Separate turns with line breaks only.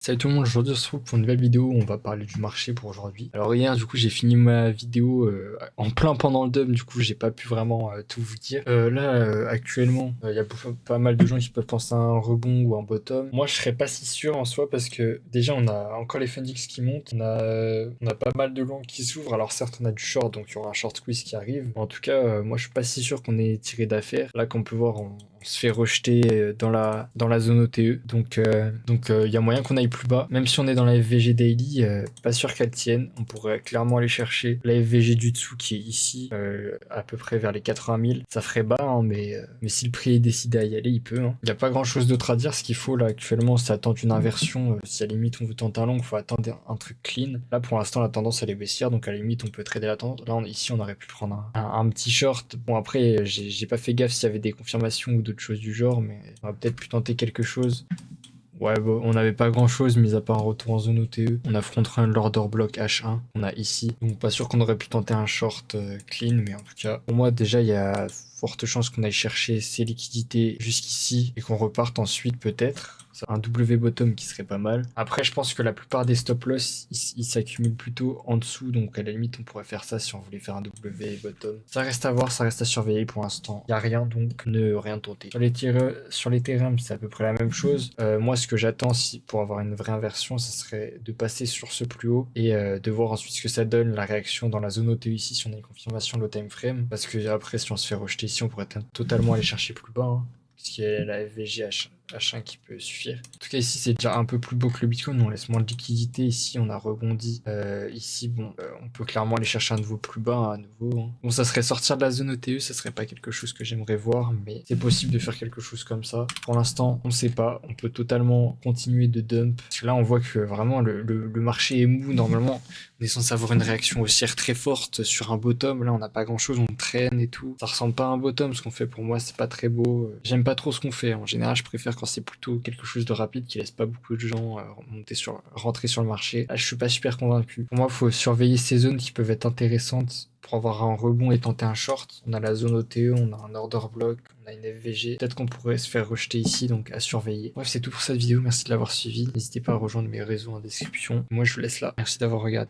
Salut tout le monde, aujourd'hui on se retrouve pour une nouvelle vidéo, on va parler du marché pour aujourd'hui. Alors hier du coup j'ai fini ma vidéo en plein pendant le dump, du coup j'ai pas pu vraiment tout vous dire. Actuellement il y a pas mal de gens qui peuvent penser à un rebond ou un bottom. Moi je serais pas si sûr en soi parce que déjà on a encore les Phoenix qui montent, on a pas mal de longs qui s'ouvrent, alors certes on a du short donc il y aura un short squeeze qui arrive. Mais en tout cas moi je suis pas si sûr qu'on ait tiré d'affaires. Là comme on peut voir on se fait rejeter dans la zone OTE. Donc il y a moyen qu'on aille plus bas. Même si on est dans la FVG Daily, pas sûr qu'elle tienne. On pourrait clairement aller chercher la FVG du dessous qui est ici, à peu près vers les 80 000. Ça ferait bas, hein, mais si le prix est décidé à y aller, il peut. Hein. Il n'y a pas grand chose d'autre à dire. Ce qu'il faut là actuellement, c'est attendre une inversion. Si à la limite on veut tenter un long, il faut attendre un truc clean. Là pour l'instant, la tendance elle est baissière, donc à la limite on peut trader la tendance. Là ici on aurait pu prendre un petit short. Bon après, j'ai pas fait gaffe s'il y avait des confirmations ou d'autres choses du genre, mais on va peut-être pu tenter quelque chose. Ouais, bon, on n'avait pas grand chose, mis à part un retour en zone OTE. On affrontera un Lorder Block H1, on a ici. Donc pas sûr qu'on aurait pu tenter un short clean, mais en tout cas, pour moi déjà, il y a forte chance qu'on aille chercher ces liquidités jusqu'ici et qu'on reparte ensuite peut-être. Un W bottom qui serait pas mal. Après, je pense que la plupart des stop loss, ils s'accumulent plutôt en dessous, donc à la limite, on pourrait faire ça si on voulait faire un W bottom. Ça reste à voir, ça reste à surveiller pour l'instant. Il n'y a rien, donc ne rien tenter. Sur les terrains, c'est à peu près la même chose. Moi, ce que j'attends pour avoir une vraie inversion, ce serait de passer sur ce plus haut et de voir ensuite ce que ça donne, la réaction dans la zone OTE ici, si on a une confirmation de low time frame. Parce que après, si on se fait rejeter ici, on pourrait totalement aller chercher plus bas. Hein, puisqu'il y a la FVG H1 qui peut suffire. En tout cas, ici, c'est déjà un peu plus beau que le Bitcoin. On laisse moins de liquidité. Ici, on a rebondi. Ici, bon, on peut clairement aller chercher un nouveau plus bas, à nouveau. Hein. Bon, ça serait sortir de la zone OTE. Ça serait pas quelque chose que j'aimerais voir, mais c'est possible de faire quelque chose comme ça. Pour l'instant, on sait pas. On peut totalement continuer de dump. Parce que là, on voit que vraiment, le marché est mou. Normalement, on est censé avoir une réaction haussière très forte sur un bottom. Là, on n'a pas grand chose. On traîne et tout. Ça ressemble pas à un bottom. Ce qu'on fait pour moi, c'est pas très beau. J'aime pas trop ce qu'on fait. En général, je préfère quand c'est plutôt quelque chose de rapide qui laisse pas beaucoup de gens rentrer sur le marché. Là, je suis pas super convaincu. Pour moi, il faut surveiller ces zones qui peuvent être intéressantes pour avoir un rebond et tenter un short. On a la zone OTE, on a un order block, on a une FVG. Peut-être qu'on pourrait se faire rejeter ici, donc à surveiller. Bref, c'est tout pour cette vidéo. Merci de l'avoir suivi. N'hésitez pas à rejoindre mes réseaux en description. Moi, je vous laisse là. Merci d'avoir regardé.